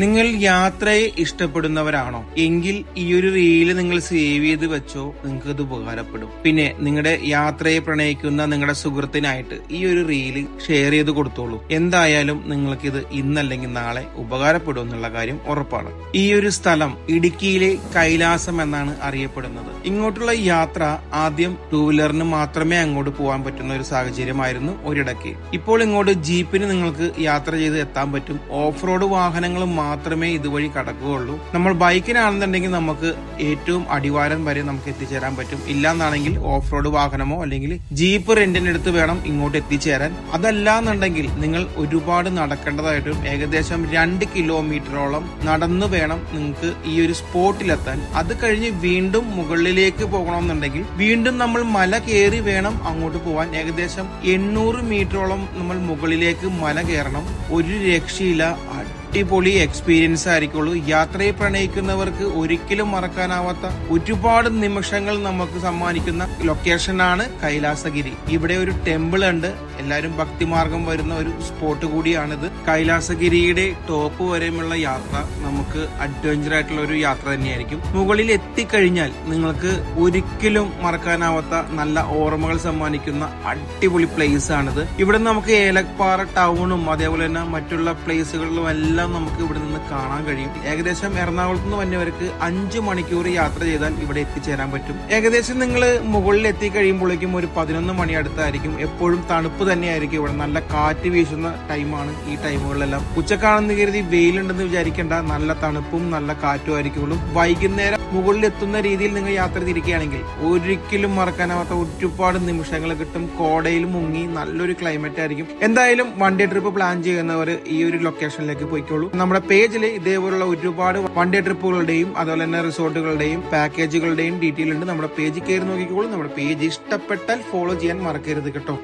നിങ്ങൾ യാത്രയെ ഇഷ്ടപ്പെടുന്നവരാണോ എങ്കിൽ ഈ ഒരു റീല് നിങ്ങൾ സേവ് ചെയ്ത് വെച്ചോ, നിങ്ങൾക്ക് ഇത് ഉപകാരപ്പെടും. പിന്നെ നിങ്ങളുടെ യാത്രയെ പ്രണയിക്കുന്ന നിങ്ങളുടെ സുഹൃത്തിനായിട്ട് ഈ ഒരു റീല് ഷെയർ ചെയ്ത് കൊടുത്തോളൂ. എന്തായാലും നിങ്ങൾക്ക് ഇത് ഇന്നല്ലെങ്കിൽ നാളെ ഉപകാരപ്പെടും എന്നുള്ള കാര്യം ഉറപ്പാണ്. ഈ ഒരു സ്ഥലം ഇടുക്കിയിലെ കൈലാസം എന്നാണ് അറിയപ്പെടുന്നത്. ഇങ്ങോട്ടുള്ള യാത്ര ആദ്യം ടൂ വീലറിന് മാത്രമേ അങ്ങോട്ട് പോകാൻ പറ്റുന്ന ഒരു സാഹചര്യമായിരുന്നു ഒരിടയ്ക്ക്. ഇപ്പോൾ ഇങ്ങോട്ട് ജീപ്പിന് നിങ്ങൾക്ക് യാത്ര ചെയ്ത് എത്താൻ പറ്റും. ഓഫ് റോഡ് വാഹനങ്ങളും മാത്രമേ ഇതുവഴി കടക്കുകയുള്ളൂ. നമ്മൾ ബൈക്കിനാണെന്നുണ്ടെങ്കിൽ നമുക്ക് ഏറ്റവും അടിവാരം വരെ നമുക്ക് എത്തിച്ചേരാൻ പറ്റും. ഇല്ലാന്നാണെങ്കിൽ ഓഫ് റോഡ് വാഹനമോ അല്ലെങ്കിൽ ജീപ്പ് റെന്റിനെടുത്ത് വേണം ഇങ്ങോട്ട് എത്തിച്ചേരാൻ. അതല്ലാന്നുണ്ടെങ്കിൽ നിങ്ങൾ ഒരുപാട് നടക്കേണ്ടതായിട്ടും ഏകദേശം 2 കിലോമീറ്ററോളം നടന്നു വേണം നിങ്ങൾക്ക് ഈ ഒരു സ്പോട്ടിലെത്താൻ. അത് കഴിഞ്ഞ് വീണ്ടും മുകളിലേക്ക് പോകണമെന്നുണ്ടെങ്കിൽ വീണ്ടും നമ്മൾ മല കയറി വേണം അങ്ങോട്ട് പോവാൻ. ഏകദേശം 800 മീറ്ററോളം നമ്മൾ മുകളിലേക്ക് മല കയറണം. ഒരു രക്ഷയില്ല, അടിപൊളി എക്സ്പീരിയൻസ് ആയിരിക്കുള്ളൂ. യാത്രയെ പ്രണയിക്കുന്നവർക്ക് ഒരിക്കലും മറക്കാനാവാത്ത ഒരുപാട് നിമിഷങ്ങൾ നമുക്ക് സമ്മാനിക്കുന്ന ലൊക്കേഷനാണ് കൈലാസഗിരി. ഇവിടെ ഒരു ടെമ്പിൾ ഉണ്ട്. എല്ലാവരും ഭക്തിമാർഗം വരുന്ന ഒരു സ്പോട്ട് കൂടിയാണിത്. കൈലാസഗിരിയുടെ ടോപ്പ് വരെയുമുള്ള യാത്ര നമുക്ക് അഡ്വഞ്ചർ ആയിട്ടുള്ള ഒരു യാത്ര തന്നെയായിരിക്കും. മുകളിൽ എത്തിക്കഴിഞ്ഞാൽ നിങ്ങൾക്ക് ഒരിക്കലും മറക്കാനാവാത്ത നല്ല ഓർമ്മകൾ സമ്മാനിക്കുന്ന അടിപൊളി പ്ലേസ് ആണിത്. ഇവിടെ നമുക്ക് ഏലപ്പാറ ടൗണും അതേപോലെ തന്നെ മറ്റുള്ള പ്ലേസുകളിലും എല്ലാം നമുക്ക് ഇവിടെ നിന്ന് കാണാൻ കഴിയും. ഏകദേശം എറണാകുളത്ത് നിന്ന് വന്നവർക്ക് 5 മണിക്കൂർ യാത്ര ചെയ്താൽ ഇവിടെ എത്തിച്ചേരാൻ പറ്റും. ഏകദേശം നിങ്ങൾ മുകളിൽ എത്തി കഴിയുമ്പോഴേക്കും ഒരു 11 മണി അടുത്തായിരിക്കും. എപ്പോഴും തണുപ്പ് തന്നെയായിരിക്കും. ഇവിടെ നല്ല കാറ്റ് വീശുന്ന ടൈമാണ് ഈ ടൈമുകളിലെല്ലാം. ഉച്ചക്കാണെന്ന് കരുതി വെയിലുണ്ടെന്ന് വിചാരിക്കേണ്ട, നല്ല തണുപ്പും നല്ല കാറ്റും ആയിരിക്കുള്ളൂ. വൈകുന്നേരം മുകളിൽ എത്തുന്ന രീതിയിൽ നിങ്ങൾ യാത്ര തിരിക്കുകയാണെങ്കിൽ ഒരിക്കലും മറക്കാനാവാത്ത ഒരുപാട് നിമിഷങ്ങൾ കിട്ടും. കോടയിൽ മുങ്ങി നല്ലൊരു ക്ലൈമറ്റ് ആയിരിക്കും. എന്തായാലും വൺ ഡേ ട്രിപ്പ് പ്ലാൻ ചെയ്യുന്നവർ ഈ ഒരു ലൊക്കേഷനിലേക്ക് പോയിക്കോളൂ. നമ്മുടെ പേജിൽ ഇതേപോലുള്ള ഒരുപാട് വൺ ഡേ ട്രിപ്പുകളുടെയും അതുപോലെ തന്നെ റിസോർട്ടുകളുടെയും പാക്കേജുകളുടെയും ഡീറ്റെയിൽ ഉണ്ട്. നമ്മുടെ പേജിൽ കയറി നോക്കിക്കോളൂ. നമ്മുടെ പേജ് ഇഷ്ടപ്പെട്ടാൽ ഫോളോ ചെയ്യാൻ മറക്കരുത് കേട്ടോ.